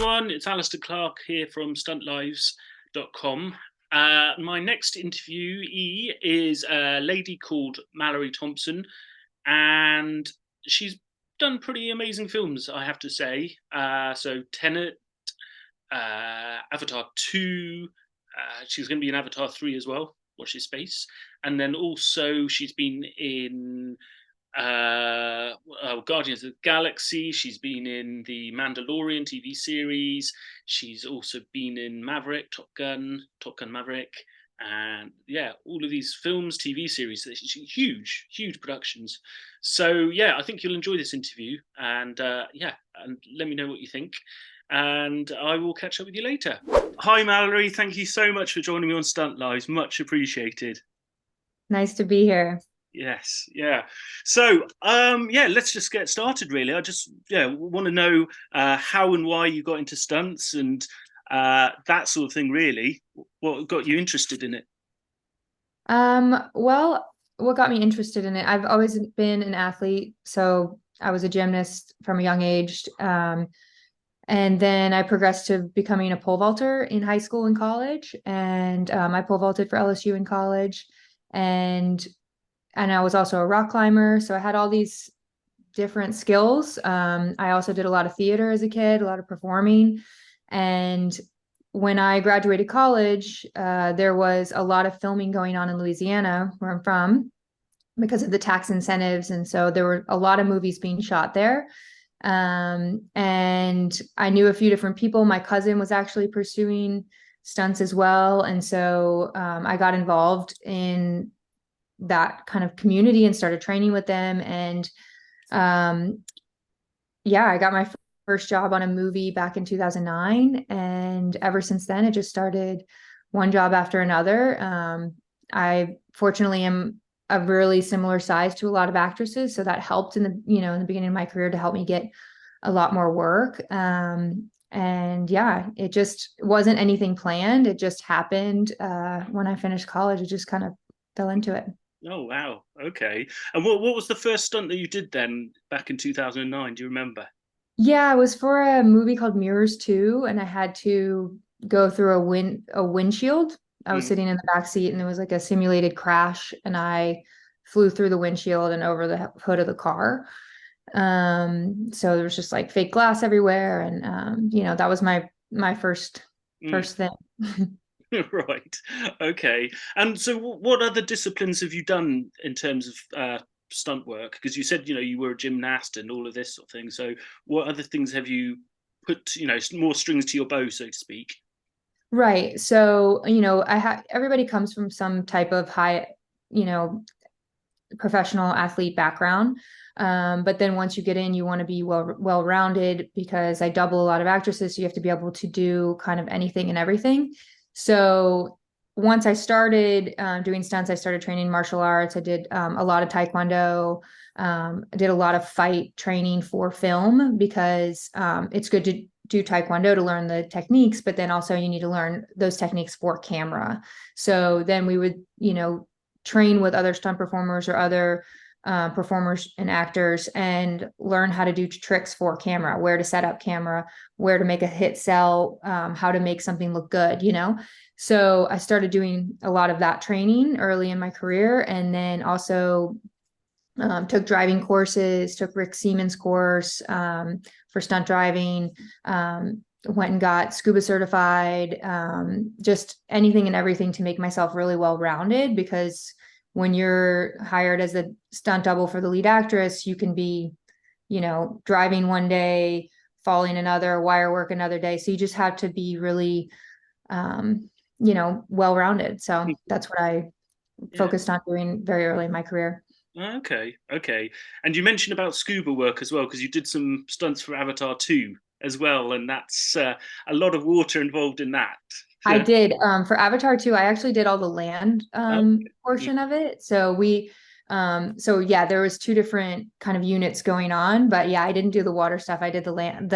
everyone, it's Alistair Clark here from stuntlives.com. My next interviewee is a lady called Mallory Thompson, and she's done pretty amazing films, I have to say. So Tenet, Avatar 2, she's going to be in Avatar 3 as well, watch this space. And then also she's been in Guardians of the Galaxy. She's been in the Mandalorian TV series. She's also been in Maverick, Top Gun Maverick, and yeah, all of these films, TV series. Huge productions. So yeah, I think you'll enjoy this interview, and and let me know what you think. And I will catch up with you later. Hi, Mallory. Thank you so much for joining me on Stunt Lives. Much appreciated. Nice to be here. Yes, yeah. So, let's just get started. Really, I just want to know how and why you got into stunts and that sort of thing. Really, what got you interested in it? Well, what got me interested in it? I've always been an athlete, so I was a gymnast from a young age. And then I progressed to becoming a pole vaulter in high school and college, and I pole vaulted for LSU in college, and I was also a rock climber. So I had all these different skills. I also did a lot of theater as a kid, a lot of performing. And when I graduated college, there was a lot of filming going on in Louisiana, where I'm from, because of the tax incentives. And so there were a lot of movies being shot there. And I knew a few different people. My cousin was actually pursuing stunts as well. And so I got involved in that kind of community and started training with them. And I got my first job on a movie back in 2009. And ever since then, it just started one job after another. I fortunately am a really similar size to a lot of actresses. So that helped in the beginning of my career to help me get a lot more work. It just wasn't anything planned. It just happened. When I finished college, it just kind of fell into it. Oh wow, okay. And what was the first stunt that you did then back in 2009? Do you remember? Yeah, it was for a movie called Mirrors 2, and I had to go through a windshield. I was Mm. sitting in the back seat, and there was like a simulated crash, and I flew through the windshield and over the hood of the car. So there was just like fake glass everywhere, and that was my first thing. Right. Okay. And so, what other disciplines have you done in terms of stunt work? Because you said you were a gymnast and all of this sort of thing. So, what other things have you put more strings to your bow, so to speak? Right. So, everybody comes from some type of high, you know, professional athlete background. But then once you get in, you want to be well-rounded, because I double a lot of actresses. So you have to be able to do kind of anything and everything. So once I started doing stunts, I started training martial arts. I did a lot of taekwondo. I did a lot of fight training for film, because it's good to do taekwondo to learn the techniques, but then also you need to learn those techniques for camera. So then we would, train with other stunt performers or other performers and actors, and learn how to do tricks for camera, where to set up camera, where to make a hit sell, how to make something look good, So I started doing a lot of that training early in my career, and then also took driving courses, took Rick Siemens course for stunt driving, went and got scuba certified, just anything and everything to make myself really well-rounded, because when you're hired as a stunt double for the lead actress, you can be, driving one day, falling another, wire work another day. So you just have to be really, well-rounded. So that's what I Yeah. focused on doing very early in my career. Okay. Okay. And you mentioned about scuba work as well, because you did some stunts for Avatar 2 as well, and that's a lot of water involved in that. I did for Avatar 2, I actually did all the land Okay. portion of it. So there was two different kind of units going on, but yeah, I didn't do the water stuff. I did the land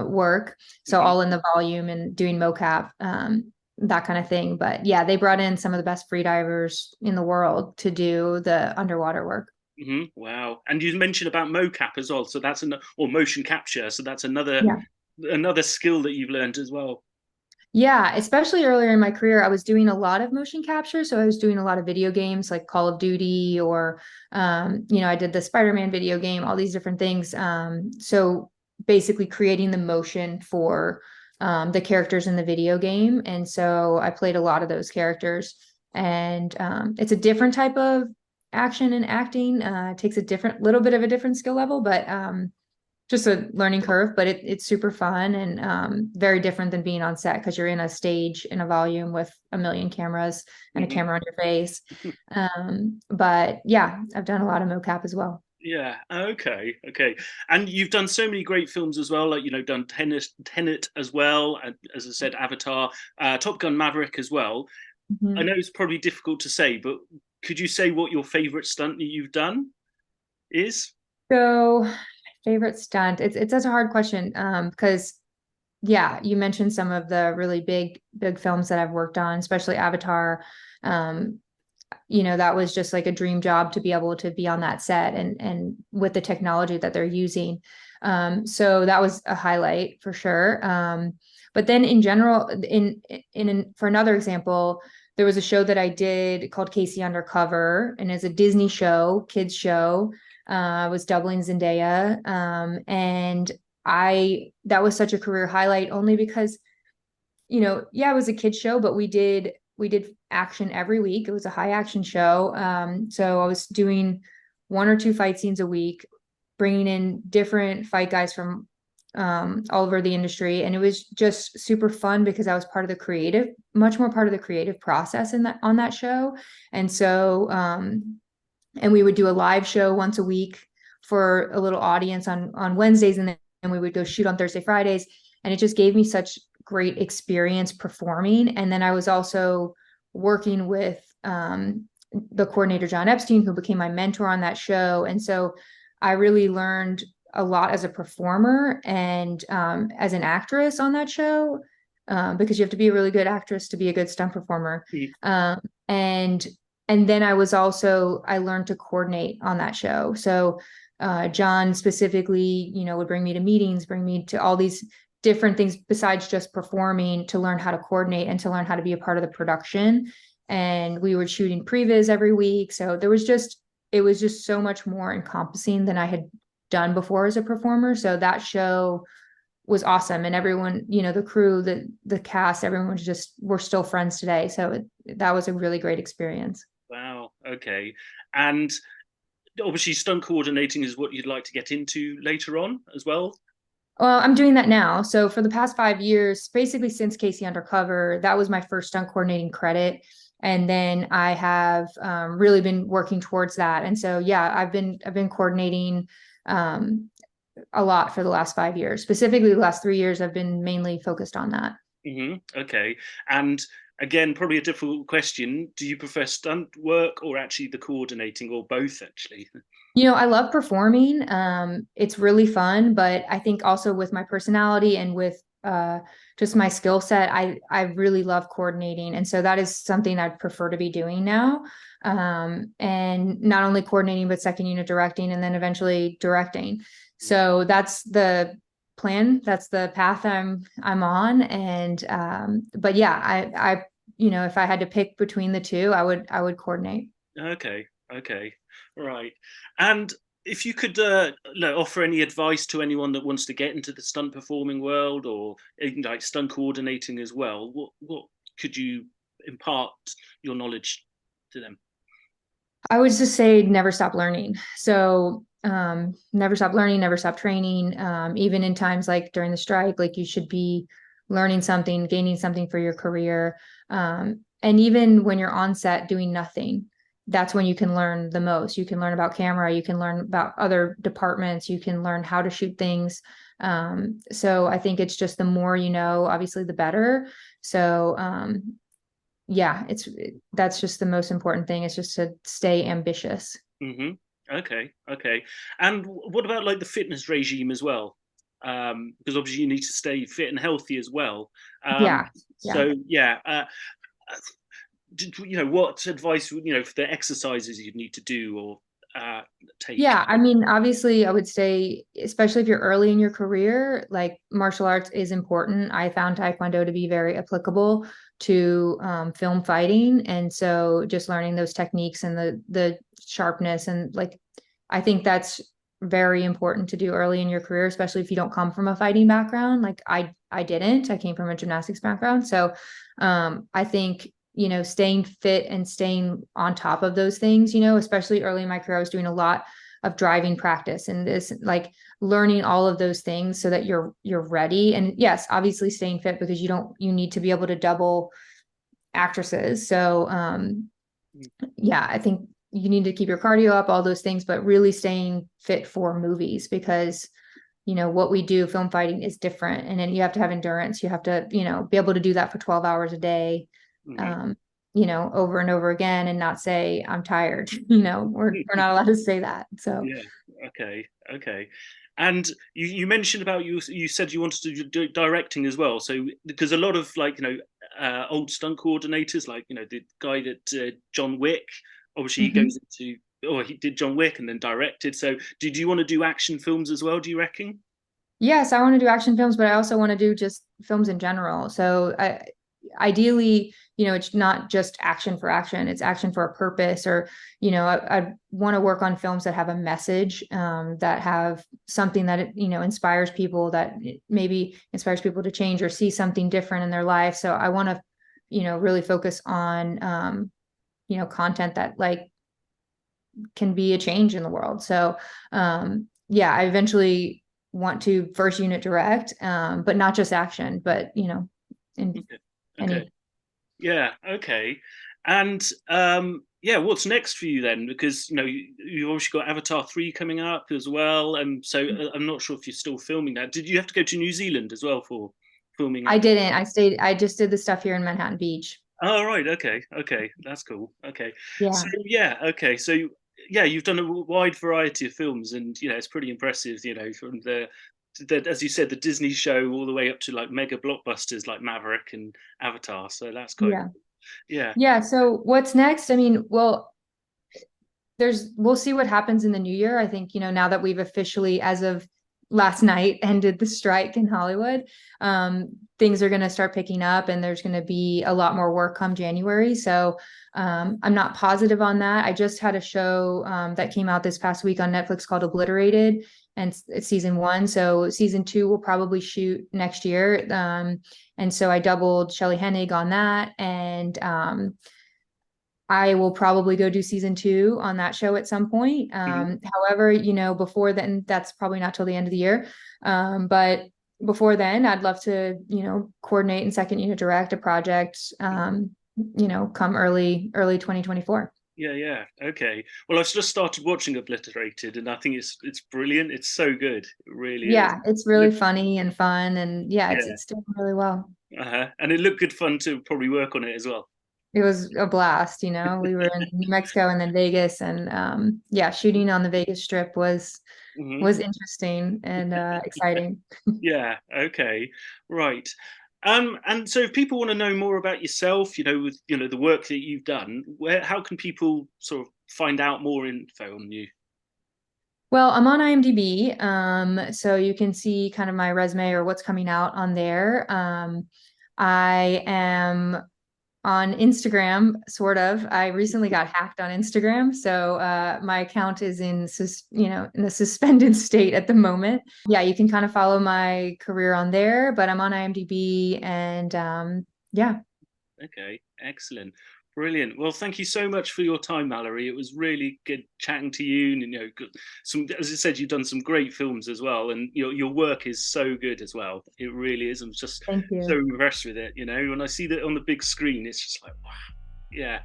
work. So Mhm. all in the volume and doing mocap, that kind of thing. But yeah, they brought in some of the best freedivers in the world to do the underwater work. Wow. And you mentioned about mocap as well. So that's or motion capture. So that's another Yeah. another skill that you've learned as well. Yeah, especially earlier in my career, I was doing a lot of motion capture. So I was doing a lot of video games like Call of Duty or, I did the Spider-Man video game, all these different things. So basically creating the motion for the characters in the video game. And so I played a lot of those characters. And it's a different type of action and acting. It takes a little bit of a different skill level, but just a learning curve, but it's super fun and very different than being on set because you're in a stage in a volume with a million cameras and a Hmm. camera on your face. But yeah, I've done a lot of mocap as well. Yeah. Okay. Okay. And you've done so many great films as well. Like done Tenet as well, and as I said, Avatar, Top Gun, Maverick as well. I Mhm. know it's probably difficult to say, but could you say what your favorite stunt that you've done is? So favorite stunt, it's such a hard question because yeah, you mentioned some of the really big films that I've worked on, especially Avatar. Um, that was just like a dream job to be able to be on that set and with the technology that they're using. So that was a highlight for sure. But then in general, for another example, there was a show that I did called Casey Undercover, and it's a Disney show, kids show. I was doubling Zendaya, and I that was such a career highlight only because yeah, it was a kids show, but we did action every week. It was a high action show. So I was doing one or two fight scenes a week, bringing in different fight guys from all over the industry, and it was just super fun because I was much more part of the creative process in that on that show. And so, and we would do a live show once a week for a little audience on Wednesdays, and then we would go shoot on Thursday, Fridays, and it just gave me such great experience performing. And then I was also working with the coordinator John Epstein, who became my mentor on that show, and so I really learned a lot as a performer and as an actress on that show, because you have to be a really good actress to be a good stunt performer. Mm. Um, and and then I learned to coordinate on that show. So John specifically, would bring me to meetings, bring me to all these different things besides just performing to learn how to coordinate and to learn how to be a part of the production. And we were shooting previs every week. So it was just so much more encompassing than I had done before as a performer. So that show was awesome. And everyone, the crew, the cast, everyone we're still friends today. So that was a really great experience. Wow. Okay. And obviously, stunt coordinating is what you'd like to get into later on as well. Well, I'm doing that now. So for the past 5 years, basically since Casey Undercover, that was my first stunt coordinating credit. And then I have really been working towards that. And so yeah, I've been coordinating um, a lot for the last 5 years. Specifically, the last 3 years, I've been mainly focused on that. Okay. And again, probably a difficult question. Do you prefer stunt work or actually the coordinating, or both? Actually. I love performing. It's really fun, but I think also with my personality and with just my skill set, I really love coordinating, and so that is something I'd prefer to be doing now. And not only coordinating, but second unit directing, and then eventually directing. So that's the plan. That's the path I'm on. And but yeah, if I had to pick between the two, I would coordinate. Okay. Okay. Right. And if you could offer any advice to anyone that wants to get into the stunt performing world, or like stunt coordinating as well, what could you impart your knowledge to them? I would just say never stop learning. So never stop learning, never stop training. Even in times like during the strike, like you should be learning something, gaining something for your career. And even when you're on set doing nothing, that's when you can learn the most. You can learn about camera, you can learn about other departments, you can learn how to shoot things. So I think it's just the more you know, obviously the better. So yeah, that's just the most important thing is just to stay ambitious. Hmm. Okay. Okay. And what about like the fitness regime as well? Because obviously you need to stay fit and healthy as well. Um, Yeah, yeah. so yeah, what advice for the exercises you'd need to do, or take? Yeah, I mean, obviously, I would say, especially if you're early in your career, like martial arts is important. I found Taekwondo to be very applicable to film fighting, and so just learning those techniques and the sharpness and like, I think that's very important to do early in your career, especially if you don't come from a fighting background. Like I didn't. I came from a gymnastics background, so I think staying fit and staying on top of those things, especially early in my career, I was doing a lot of driving practice and this like learning all of those things so that you're ready. And yes, obviously staying fit because you need to be able to double actresses. So yeah, I think you need to keep your cardio up, all those things, but really staying fit for movies because what we do, film fighting is different. And then you have to have endurance. You have to, be able to do that for 12 hours a day, Mhm. over and over again and not say, I'm tired. We're not allowed to say that. So Yeah. Okay. Okay. And you mentioned about you said you wanted to do directing as well. So because a lot of like old stunt coordinators, like the guy that John Wick, obviously he mhm. goes into, or he did John Wick and then directed. So did you want to do action films as well? Do you reckon? Yes, I want to do action films, but I also want to do just films in general. So ideally, it's not just action for action, it's action for a purpose, or, I want to work on films that have a message, that have something that, inspires people, that maybe inspires people to change or see something different in their life. So I want to, really focus on, content that like can be a change in the world. So, yeah, I eventually want to first unit direct, but not just action, but in Okay. Okay. any. Yeah. Okay. And yeah, what's next for you then? Because you've obviously got Avatar 3 coming up as well, and so I'm not sure if you're still filming that. Did you have to go to New Zealand as well for filming I Avatar? didn't. I just did the stuff here in Manhattan Beach. Oh, right. Okay. Okay. That's cool. Okay. So Yeah. yeah. Okay. So yeah, you've done a wide variety of films, and it's pretty impressive. From as you said, the Disney show all the way up to like mega blockbusters like Maverick and Avatar. So that's quite Yeah. yeah. Yeah. So what's next? I mean, well, we'll see what happens in the new year. I think, now that we've officially, as of last night, ended the strike in Hollywood, things are going to start picking up and there's going to be a lot more work come January. So I'm not positive on that. I just had a show that came out this past week on Netflix called Obliterated, and it's season 1. So season 2 will probably shoot next year. And so I doubled Shelley Hennig on that. And I will probably go do season 2 on that show at some point. Mhm. However, before then, that's probably not till the end of the year. But before then, I'd love to, coordinate and second unit direct a project, come early 2024. Yeah, yeah. Okay. Well, I've just started watching Obliterated, and I think it's brilliant. It's so good. It really is. Yeah, it's really funny and fun, and yeah, Yeah. it's doing really well. Uh-huh. And it looked good fun to probably work on it as well. It was a blast, we were in New Mexico and then Vegas, and yeah, shooting on the Vegas Strip was Hmm. was interesting and exciting. Yeah. Okay. Right. And so if people want to know more about yourself, with the work that you've done, how can people sort of find out more info on you? Well, I'm on IMDb, so you can see kind of my resume or what's coming out on there. I am on Instagram, sort of. I recently got hacked on Instagram, so my account is in a suspended state at the moment. Yeah, you can kind of follow my career on there, but I'm on IMDb, and yeah, Okay, excellent. Brilliant. Well, thank you so much for your time, Mallory. It was really good chatting to you. And, as I said, you've done some great films as well. And your work is so good as well. It really is. I'm just thank so you. impressed with it. When I see that on the big screen, it's just like, wow. Yeah.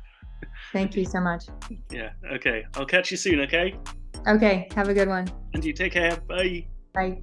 Thank you so much. Yeah. Okay. I'll catch you soon. Okay. Okay, have a good one. And you take care. Bye. Bye.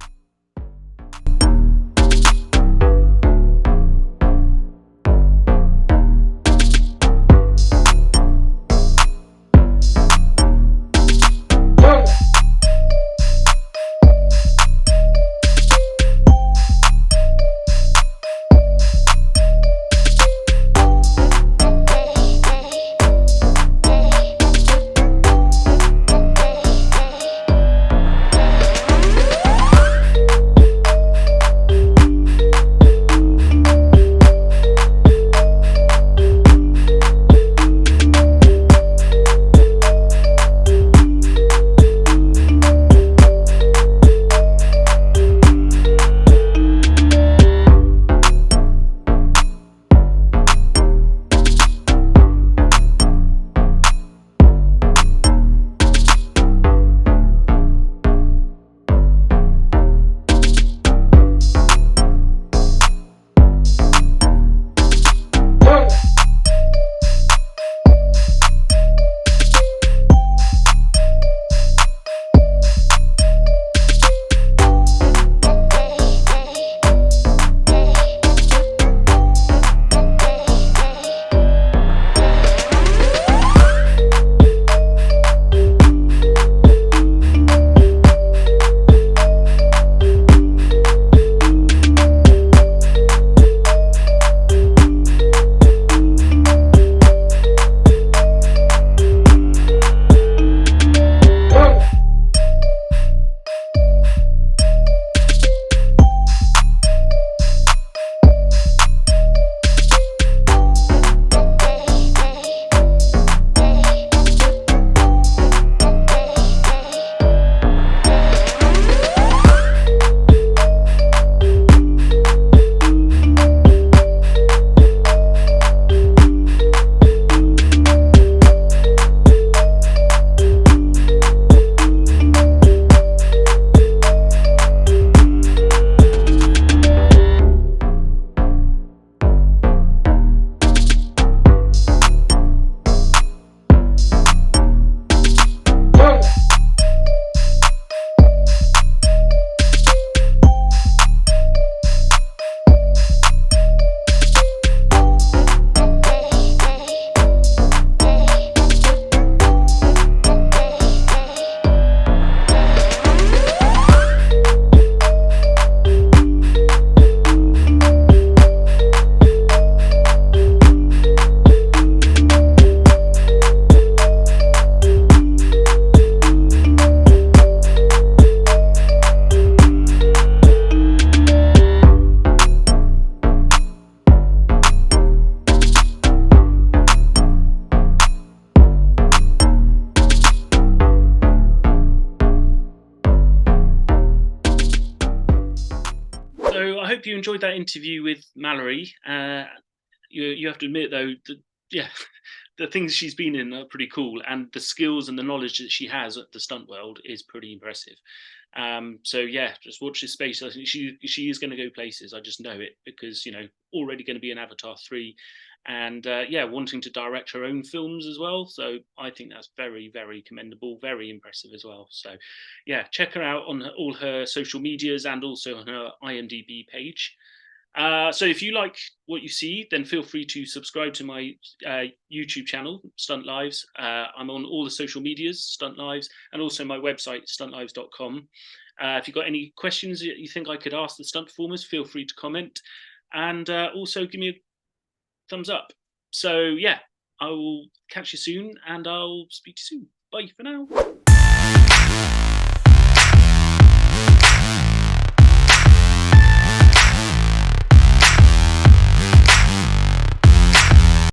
hope you enjoyed that interview with Mallory. You have to admit, though, that, yeah, the things she's been in are pretty cool, and the skills and the knowledge that she has at the stunt world is pretty impressive. So yeah, just watch this space. I think she is going to go places. I just know it because already going to be in Avatar 3, and yeah, wanting to direct her own films as well. So I think that's very, very commendable, very impressive as well. So yeah, check her out on all her social medias and also on her IMDb page. So if you like what you see, then feel free to subscribe to my YouTube channel, Stunt Lives. I'm on all the social medias, Stunt Lives, and also my website, stuntlives.com. If you've got any questions that you think I could ask the stunt performers, feel free to comment. And also give me a thumbs up. So yeah, I will catch you soon, and I'll speak to you soon. Bye for now.